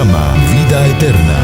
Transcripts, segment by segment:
programa Vida Eterna.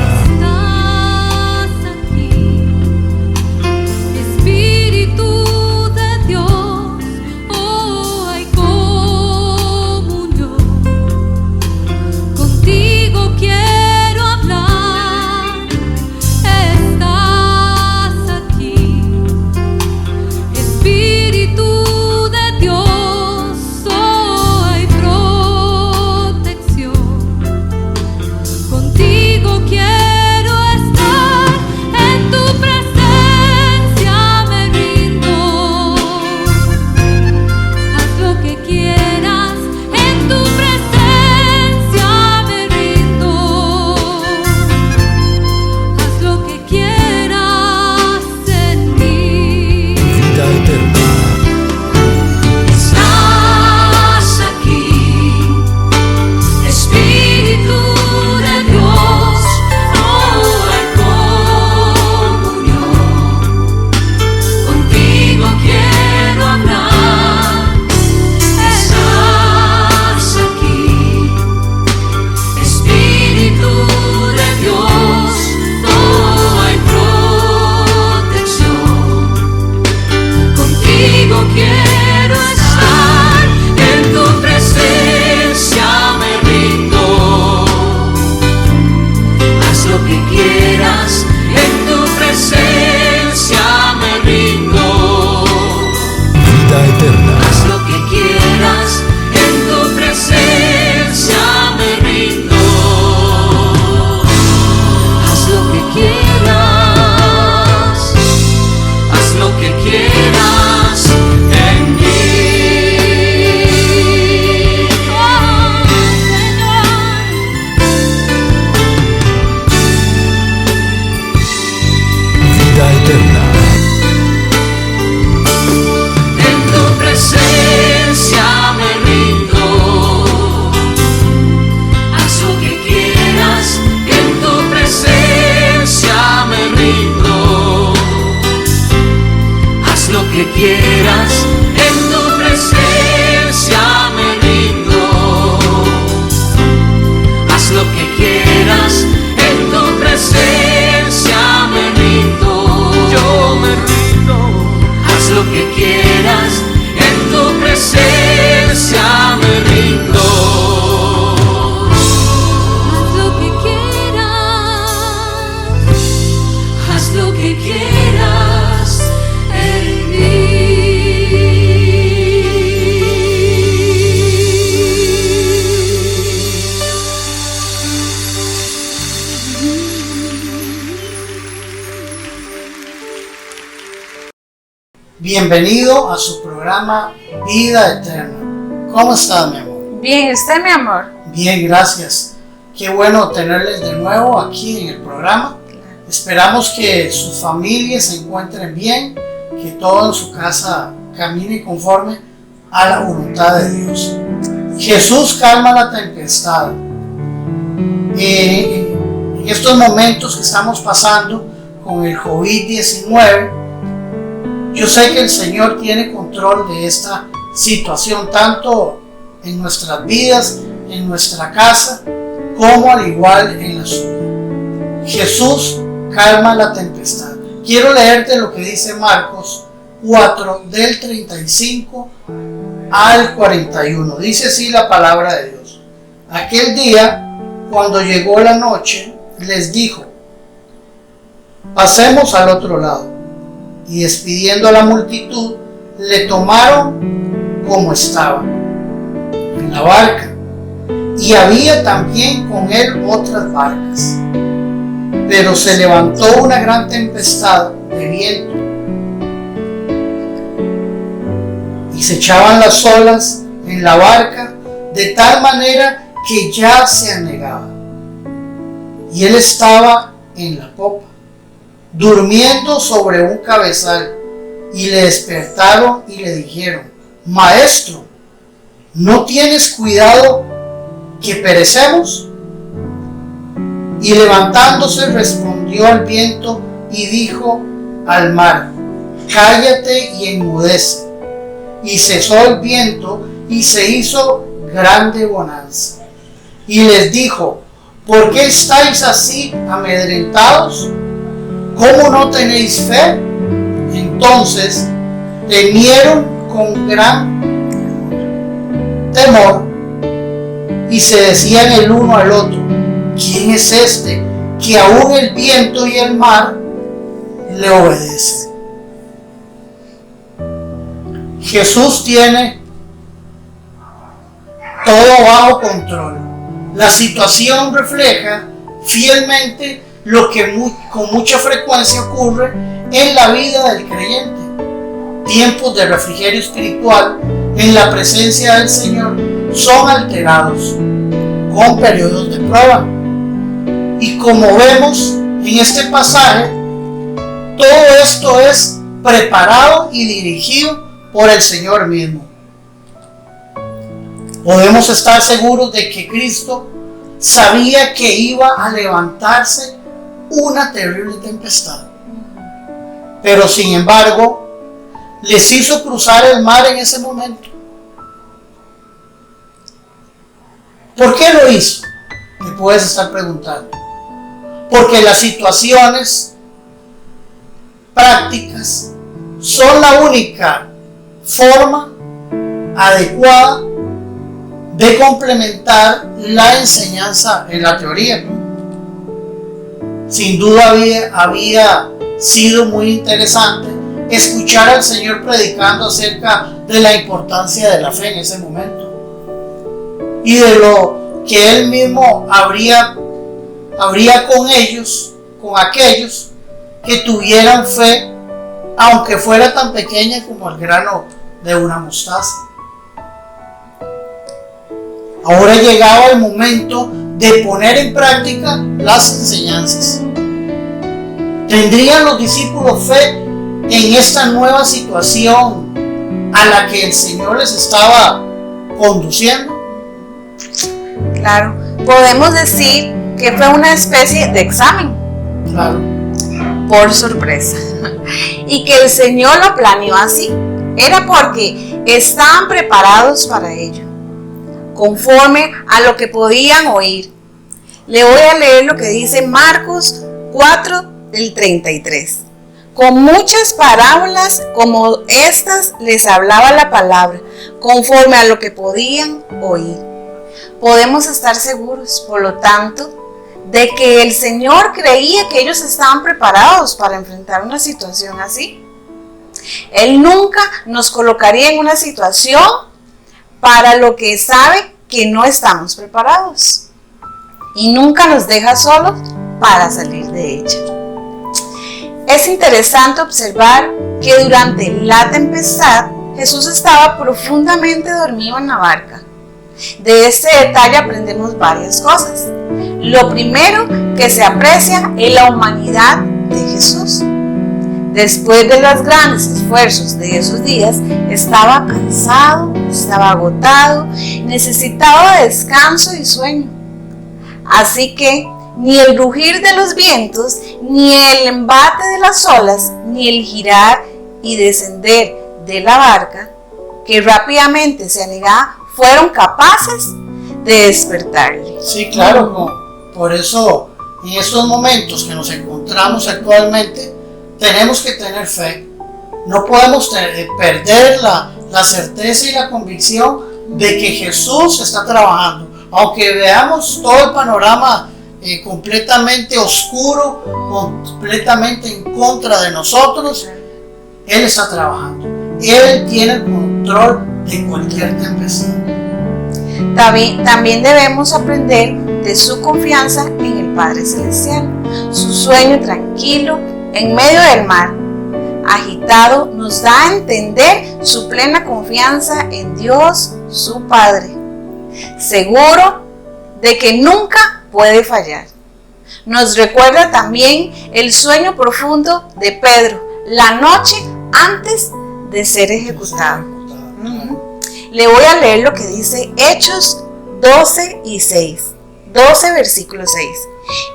Bienvenido a su programa Vida Eterna. ¿Cómo está, mi amor? Bien, ¿usted, mi amor? Bien, gracias. Qué bueno tenerles de nuevo aquí en el programa. Esperamos que sus familias se encuentren bien, que todo en su casa camine conforme a la voluntad de Dios. Jesús calma la tempestad. En estos momentos que estamos pasando con el COVID-19, yo sé que el Señor tiene control de esta situación, tanto en nuestras vidas, en nuestra casa, como al igual en la suya. Jesús calma la tempestad. Quiero leerte lo que dice Marcos 4, del 35 al 41. Dice así la palabra de Dios. Aquel día, cuando llegó la noche, les dijo: pasemos al otro lado. Y despidiendo a la multitud, le tomaron como estaba, en la barca, y había también con él otras barcas. Pero se levantó una gran tempestad de viento, y se echaban las olas en la barca de tal manera que ya se anegaba. Y él estaba en la popa, durmiendo sobre un cabezal, y le despertaron y le dijeron: Maestro, ¿no tienes cuidado que perecemos? Y levantándose respondió al viento y dijo al mar: cállate y enmudece. Y cesó el viento y se hizo grande bonanza. Y les dijo: ¿por qué estáis así amedrentados? ¿Cómo no tenéis fe? Entonces temieron con gran temor y se decían el uno al otro: ¿quién es este que aún el viento y el mar le obedecen? Jesús tiene todo bajo control. La situación refleja fielmente lo que con mucha frecuencia ocurre en la vida del creyente. Tiempos de refrigerio espiritual en la presencia del Señor son alterados con periodos de prueba. Y como vemos en este pasaje, todo esto es preparado y dirigido por el Señor mismo. Podemos estar seguros de que Cristo sabía que iba a levantarse una terrible tempestad, pero sin embargo les hizo cruzar el mar en ese momento. ¿Por qué lo hizo? Te puedes estar preguntando. Porque las situaciones prácticas son la única forma adecuada de complementar la enseñanza en la teoría. Sin duda había sido muy interesante escuchar al Señor predicando acerca de la importancia de la fe en ese momento y de lo que Él mismo habría con ellos, con aquellos que tuvieran fe, aunque fuera tan pequeña como el grano de una mostaza. Ahora llegaba el momento de poner en práctica las enseñanzas. ¿Tendrían los discípulos fe en esta nueva situación a la que el Señor les estaba conduciendo? Claro, podemos decir que fue una especie de examen. Claro. Por sorpresa. Y que el Señor lo planeó así. Era porque estaban preparados para ello, conforme a lo que podían oír. Le voy a leer lo que dice Marcos 4, del 33. Con muchas parábolas como estas les hablaba la palabra, conforme a lo que podían oír. Podemos estar seguros, por lo tanto, de que el Señor creía que ellos estaban preparados para enfrentar una situación así. Él nunca nos colocaría en una situación para lo que sabe que no estamos preparados, y nunca nos deja solos para salir de ella. Es interesante observar que durante la tempestad Jesús estaba profundamente dormido en la barca. De este detalle aprendemos varias cosas. Lo primero que se aprecia es la humanidad de Jesús. Después de los grandes esfuerzos de esos días, estaba cansado, estaba agotado, necesitaba descanso y sueño. Así que ni el rugir de los vientos, ni el embate de las olas, ni el girar y descender de la barca, que rápidamente se anegaba, fueron capaces de despertarle. Sí, claro, por eso en estos momentos que nos encontramos actualmente tenemos que tener fe. No podemos perder la certeza y la convicción de que Jesús está trabajando. Aunque veamos todo el panorama completamente oscuro, completamente en contra de nosotros, Él está trabajando. Él tiene el control de cualquier tempestad. También debemos aprender de su confianza en el Padre Celestial. Su sueño tranquilo en medio del mar agitado nos da a entender su plena confianza en Dios, su Padre, seguro de que nunca puede fallar. Nos recuerda también el sueño profundo de Pedro la noche antes de ser ejecutado. Le voy a leer lo que dice Hechos 12 y 6. 12 versículo 6.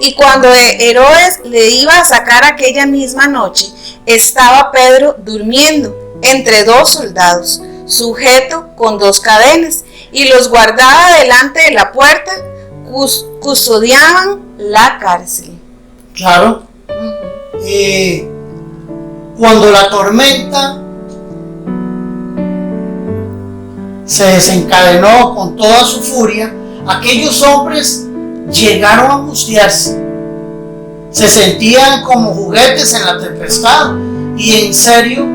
Y cuando Herodes le iba a sacar aquella misma noche, estaba Pedro durmiendo entre dos soldados, sujeto con dos cadenas, y los guardaba delante de la puerta, custodiaban la cárcel. Claro. Cuando la tormenta se desencadenó con toda su furia, aquellos hombres llegaron a angustiarse. Se sentían como juguetes en la tempestad y en serio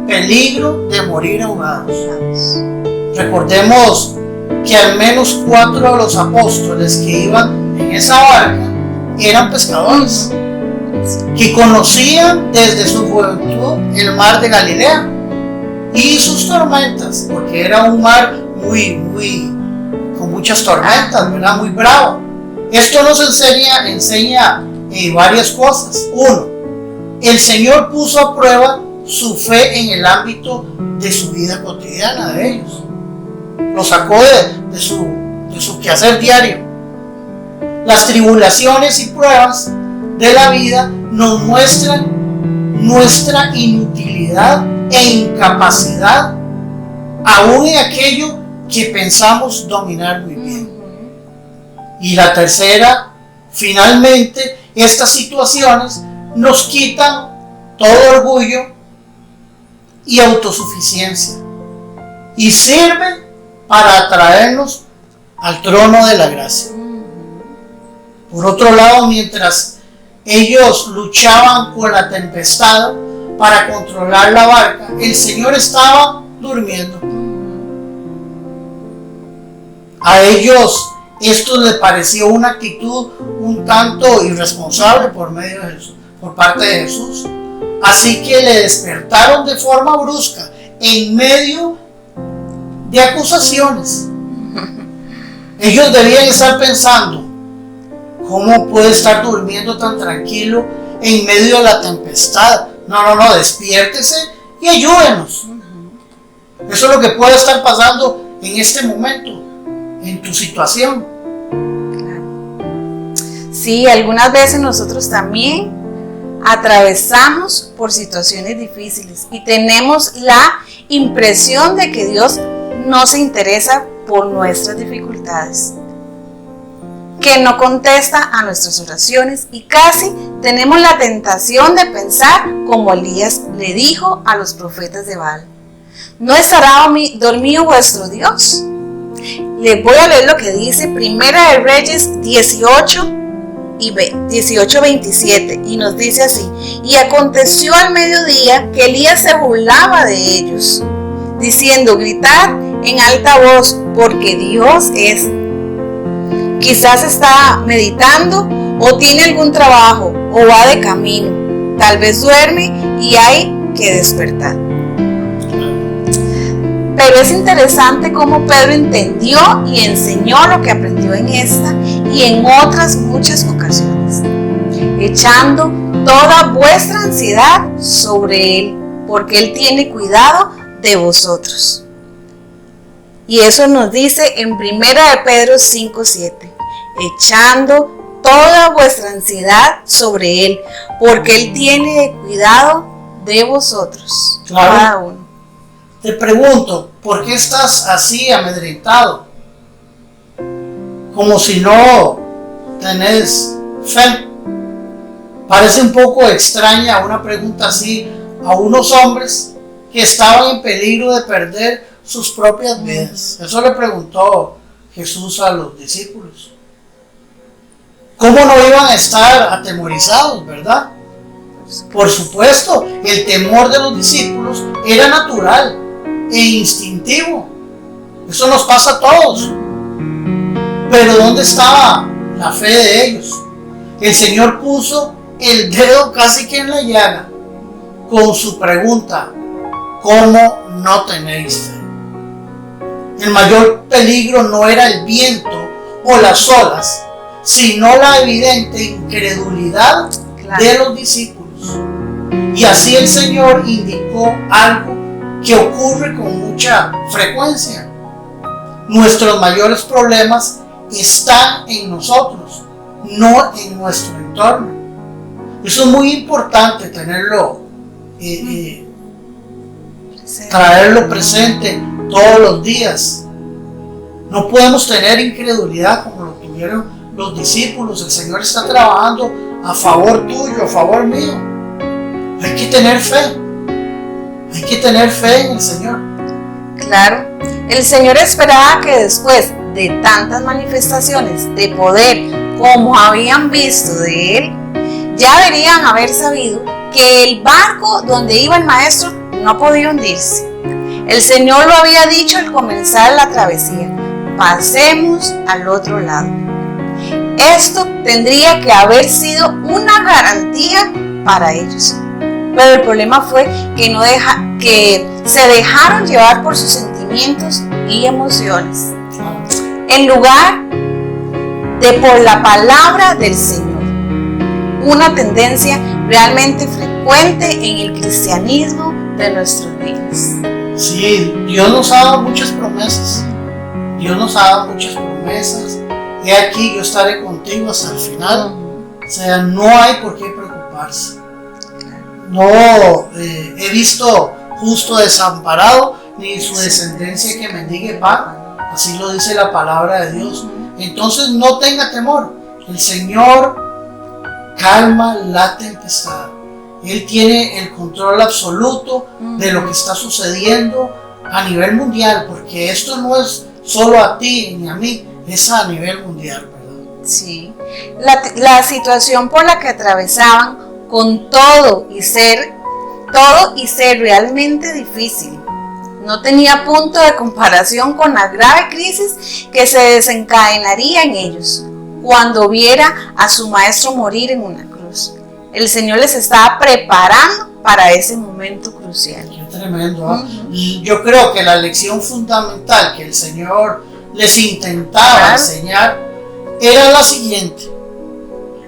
peligro de morir ahogados. Recordemos que al menos 4 de los apóstoles que iban en esa barca eran pescadores, que conocían desde su juventud el mar de Galilea y sus tormentas, porque era un mar con muchas tormentas, ¿verdad? Muy bravo. Esto nos enseña varias cosas. Uno, el Señor puso a prueba su fe en el ámbito de su vida cotidiana de ellos. Lo sacó de su quehacer diario. Las tribulaciones y pruebas de la vida nos muestran nuestra inutilidad e incapacidad aún en aquello que pensamos dominar muy bien. Y la tercera, finalmente, estas situaciones nos quitan todo orgullo y autosuficiencia y sirven para atraernos al trono de la gracia. Por otro lado, mientras ellos luchaban con la tempestad para controlar la barca, el Señor estaba durmiendo. A ellos esto les pareció una actitud un tanto irresponsable por parte de Jesús. Así que le despertaron de forma brusca en medio de acusaciones. Ellos debían estar pensando: ¿cómo puede estar durmiendo tan tranquilo en medio de la tempestad? No, despiértese y ayúdenos. Eso es lo que puede estar pasando en este momento, en tu situación. Sí, algunas veces nosotros también atravesamos por situaciones difíciles y tenemos la impresión de que Dios no se interesa por nuestras dificultades, que no contesta a nuestras oraciones, y casi tenemos la tentación de pensar como Elías le dijo a los profetas de Baal: ¿no estará dormido vuestro Dios? Les voy a leer lo que dice Primera de Reyes 18:27, y nos dice así: y aconteció al mediodía que Elías se burlaba de ellos, diciendo: gritad en alta voz, porque Dios es. Quizás está meditando, o tiene algún trabajo, o va de camino. Tal vez duerme y hay que despertar. Pero es interesante cómo Pedro entendió y enseñó lo que aprendió en esta y en otras muchas ocasiones, echando toda vuestra ansiedad sobre Él, porque Él tiene cuidado de vosotros. Y eso nos dice en 1 Pedro 5:7, echando toda vuestra ansiedad sobre Él, porque Él tiene cuidado de vosotros, Claro. cada uno. Te pregunto, ¿por qué estás así amedrentado? Como si no tenés fe. Parece un poco extraña una pregunta así a unos hombres que estaban en peligro de perder sus propias vidas. Eso le preguntó Jesús a los discípulos. ¿Cómo no iban a estar atemorizados, verdad? Por supuesto, el temor de los discípulos era natural e instintivo. Eso nos pasa a todos. Pero ¿dónde estaba la fe de ellos? El Señor puso el dedo casi que en la llaga con su pregunta: ¿cómo no tenéis fe? El mayor peligro no era el viento o las olas, sino la evidente incredulidad de los discípulos. Y así el Señor indicó algo que ocurre con mucha frecuencia. Nuestros mayores problemas están en nosotros, no en nuestro entorno. Eso es muy importante tenerlo, traerlo presente todos los días. No podemos tener incredulidad como lo tuvieron tuvieron los discípulos. El Señor está trabajando a favor tuyo, a favor mío. Hay que tener fe. Hay que tener fe en el Señor. Claro, el Señor esperaba que después de tantas manifestaciones de poder como habían visto de Él, ya deberían haber sabido que el barco donde iba el maestro no podía hundirse. El Señor lo había dicho al comenzar la travesía: pasemos al otro lado. Esto tendría que haber sido una garantía para ellos. Pero el problema fue que se dejaron llevar por sus sentimientos y emociones, en lugar de por la palabra del Señor. Una tendencia realmente frecuente en el cristianismo de nuestros días. Sí, Dios nos ha dado muchas promesas. Dios nos ha dado muchas promesas. He aquí, yo estaré contigo hasta el final. O sea, no hay por qué preocuparse. No he visto justo desamparado, ni su descendencia que mendigue pan. Así lo dice la palabra de Dios. Entonces no tenga temor. El Señor calma la tempestad. Él tiene el control absoluto de lo que está sucediendo a nivel mundial, porque esto no es solo a ti ni a mí, es a nivel mundial, ¿verdad? Sí. La situación por la que atravesaban con todo y ser realmente difícil no tenía punto de comparación con la grave crisis que se desencadenaría en ellos cuando viera a su maestro morir en una cruz. El Señor les estaba preparando para ese momento crucial. Qué tremendo, ¿eh? Y yo creo que la lección fundamental que el Señor les intentaba enseñar era la siguiente: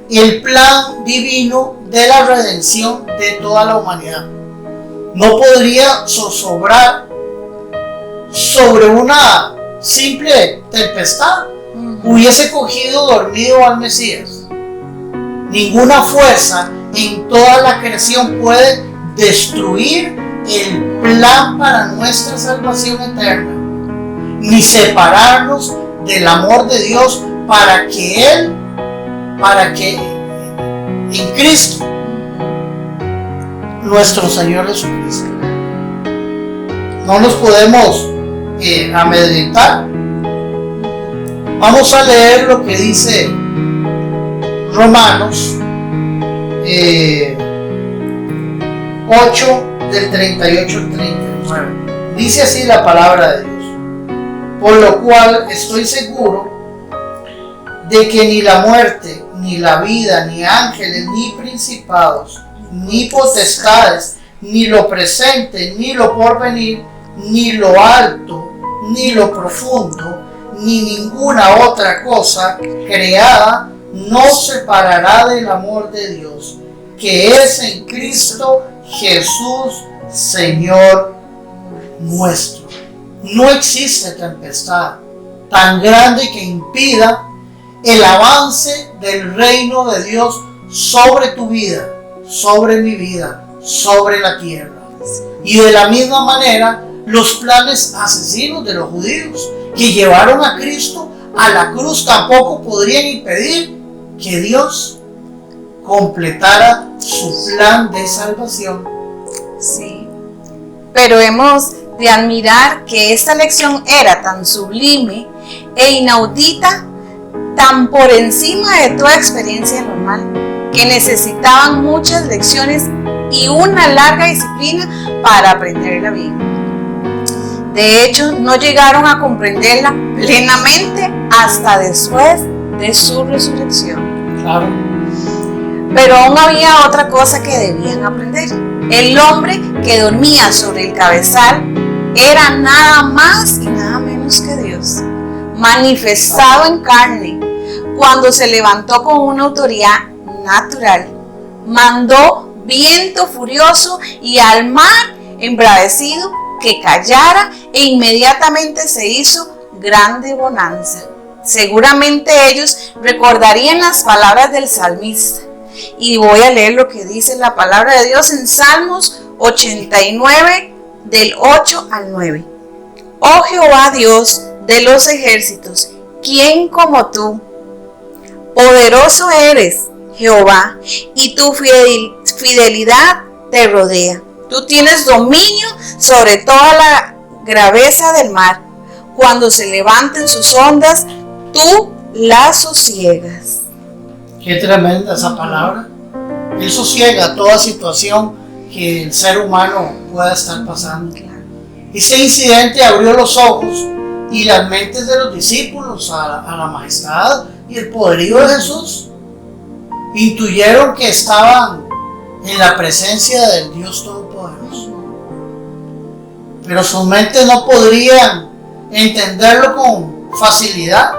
el plan divino de la redención de toda la humanidad no podría zozobrar sobre una simple tempestad. Hubiese cogido dormido al Mesías. Ninguna fuerza en toda la creación puede destruir el plan para nuestra salvación eterna, ni separarnos del amor de Dios para que en Cristo, nuestro Señor Jesucristo. No nos podemos amedrentar. Vamos a leer lo que dice Romanos 8 del 38 al 39. Dice así la palabra de Dios: por lo cual estoy seguro de que ni la muerte, ni la vida, ni ángeles, ni principados, ni potestades, ni lo presente, ni lo porvenir, ni lo alto, ni lo profundo, ni ninguna otra cosa creada nos separará del amor de Dios, que es en Cristo Jesús, Señor nuestro. No existe tempestad tan grande que impida el avance del reino de Dios sobre tu vida, sobre mi vida, sobre la tierra. Y de la misma manera, los planes asesinos de los judíos que llevaron a Cristo a la cruz tampoco podrían impedir que Dios completara su plan de salvación. Sí, pero hemos de admirar que esta lección era tan sublime e inaudita, tan por encima de toda experiencia normal, que necesitaban muchas lecciones y una larga disciplina para aprenderla bien. De hecho, no llegaron a comprenderla plenamente hasta después de su resurrección. Claro. Pero aún había otra cosa que debían aprender. El hombre que dormía sobre el cabezal era nada más y nada menos que Dios, manifestado en carne, cuando se levantó con una autoridad natural. Mandó viento furioso y al mar embravecido que callara, e inmediatamente se hizo grande bonanza. Seguramente ellos recordarían las palabras del salmista. Y voy a leer lo que dice la palabra de Dios en Salmos 89, del 8 al 9. Oh Jehová Dios de los ejércitos, ¿quién como tú? Poderoso eres, Jehová, y tu fidelidad te rodea. Tú tienes dominio sobre toda la graveza del mar. Cuando se levanten sus ondas, tú las sosiegas. Qué tremenda esa palabra. Él sosiega toda situación que el ser humano pueda estar pasando. Este incidente abrió los ojos y las mentes de los discípulos a la majestad y el poderío de Jesús. Intuyeron que estaban en la presencia del Dios Todopoderoso. Pero sus mentes no podrían entenderlo con facilidad.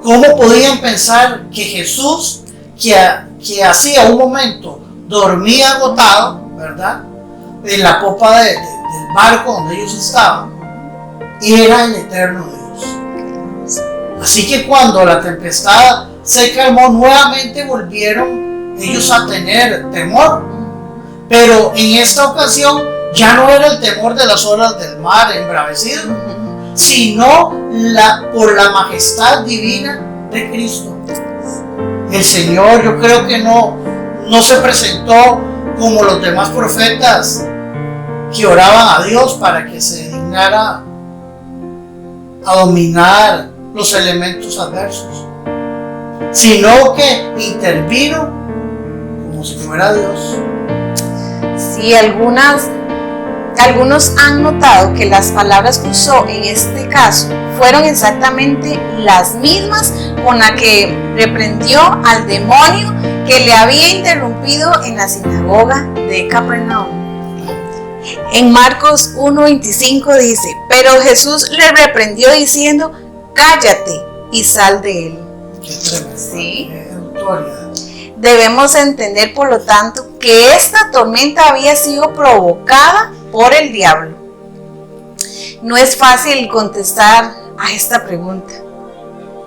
¿Cómo podían pensar que Jesús, que hacía un momento dormía agotado, ¿verdad?, en la popa del barco donde ellos estaban, era el eterno Dios? Así que cuando la tempestad se calmó, nuevamente volvieron ellos a tener temor. Pero en esta ocasión ya no era el temor de las olas del mar embravecido, sino por la majestad divina de Cristo. El Señor, yo creo que no se presentó como los demás profetas que oraban a Dios para que se dignara a dominar los elementos adversos, sino que intervino como si fuera Dios. Sí, algunos han notado que las palabras que usó en este caso fueron exactamente las mismas con las que reprendió al demonio que le había interrumpido en la sinagoga de Capernaum. En Marcos 1:25 dice: pero Jesús le reprendió diciendo: cállate y sal de él. ¿Sí? Debemos entender, por lo tanto, que esta tormenta había sido provocada por el diablo. No es fácil contestar a esta pregunta.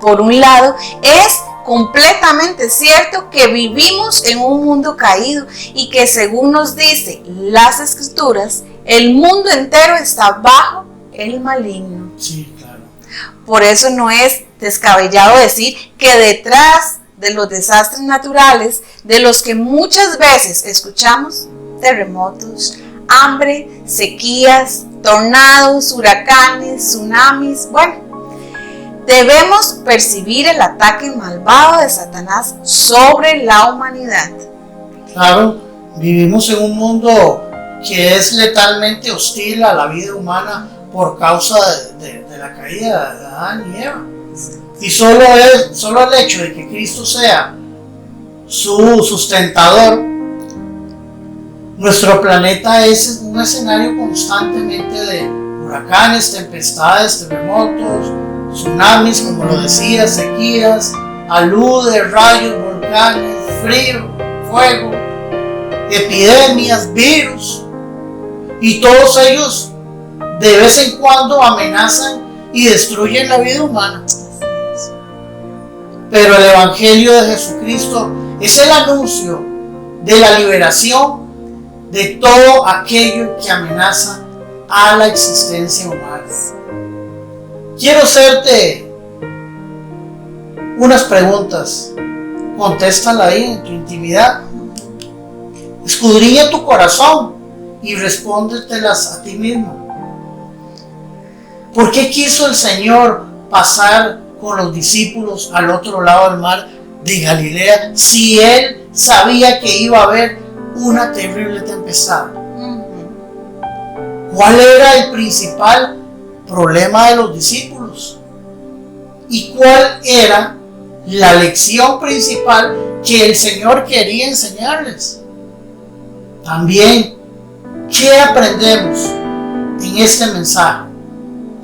Por un lado, es completamente cierto que vivimos en un mundo caído y que, según nos dice las Escrituras, el mundo entero está bajo el maligno. Sí, claro. Por eso no es descabellado decir que detrás de los desastres naturales, de los que muchas veces escuchamos, terremotos, hambre, sequías, tornados, huracanes, tsunamis, debemos percibir el ataque malvado de Satanás sobre la humanidad. Claro, vivimos en un mundo que es letalmente hostil a la vida humana por causa de la caída de Adán y Eva. Y solo el hecho de que Cristo sea su sustentador, nuestro planeta es un escenario constantemente de huracanes, tempestades, terremotos, tsunamis, como lo decía, sequías, aludes, rayos, volcanes, frío, fuego, epidemias, virus, y todos ellos de vez en cuando amenazan y destruyen la vida humana. Pero el Evangelio de Jesucristo es el anuncio de la liberación de todo aquello que amenaza a la existencia humana. Quiero hacerte unas preguntas. Contéstala ahí en tu intimidad. Escudriña tu corazón y respóndetelas a ti mismo. ¿Por qué quiso el Señor pasar con los discípulos al otro lado del mar de Galilea si Él sabía que iba a haber una terrible tempestad? ¿Cuál era el principal problema de los discípulos? ¿Y cuál era la lección principal que el Señor quería enseñarles? También, ¿qué aprendemos en este mensaje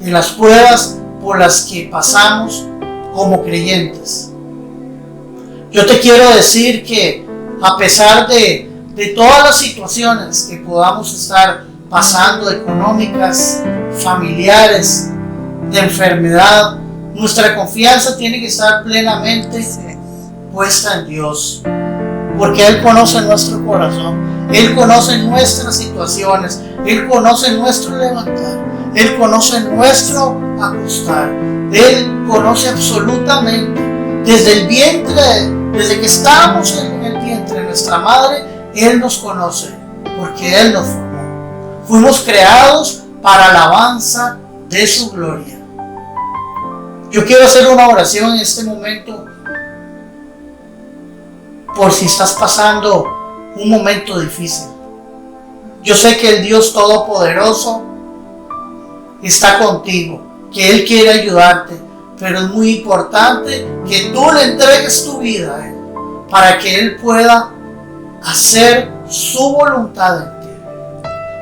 de las pruebas por las que pasamos como creyentes? Yo te quiero decir que a pesar de todas las situaciones que podamos estar pasando, económicas, familiares, de enfermedad, nuestra confianza tiene que estar plenamente puesta en Dios, porque Él conoce nuestro corazón, Él conoce nuestras situaciones, Él conoce nuestro levantar, Él conoce nuestro acostar, Él conoce absolutamente Desde el vientre, desde que estábamos en el vientre de nuestra madre, Él nos conoce, porque Él nos formó. Fuimos creados para alabanza de su gloria. Yo quiero hacer una oración en este momento por si estás pasando un momento difícil. Yo sé que el Dios Todopoderoso está contigo, que Él quiere ayudarte, pero es muy importante que tú le entregues tu vida a Él para que Él pueda hacer su voluntad en ti.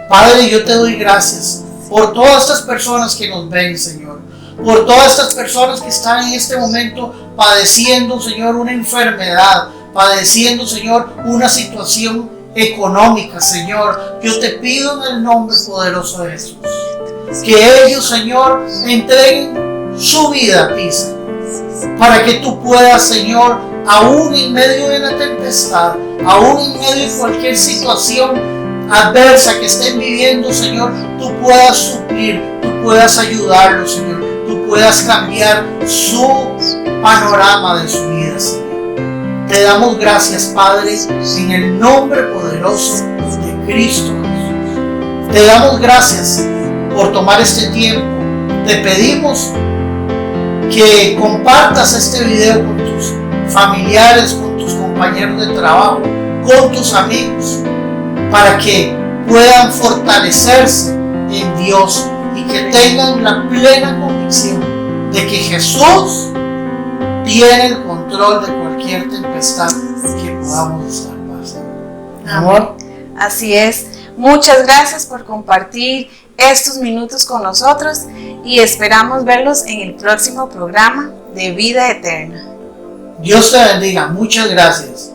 Padre, yo te doy gracias por todas estas personas que nos ven, Señor, por todas estas personas que están en este momento padeciendo, Señor, una enfermedad, padeciendo, Señor, una situación económica, Señor. Yo te pido en el nombre poderoso de Jesús que ellos, Señor, entreguen su vida a ti, Señor, para que tú puedas, Señor, aún en medio de la tempestad, aún en medio de cualquier situación adversa que estén viviendo, Señor, tú puedas suplir, tú puedas ayudarlos, Señor, tú puedas cambiar su panorama de su vida, Señor. Te damos gracias, Padre, en el nombre poderoso de Cristo Jesús. Te damos gracias por tomar este tiempo. Te pedimos que compartas este video con tus familiares, con tus compañeros de trabajo, con tus amigos, para que puedan fortalecerse en Dios y que tengan la plena convicción de que Jesús tiene el control de cualquier tempestad que podamos estar pasando. Amor. Así es. Muchas gracias por compartir estos minutos con nosotros y esperamos verlos en el próximo programa de Vida Eterna. Dios te bendiga. Muchas gracias.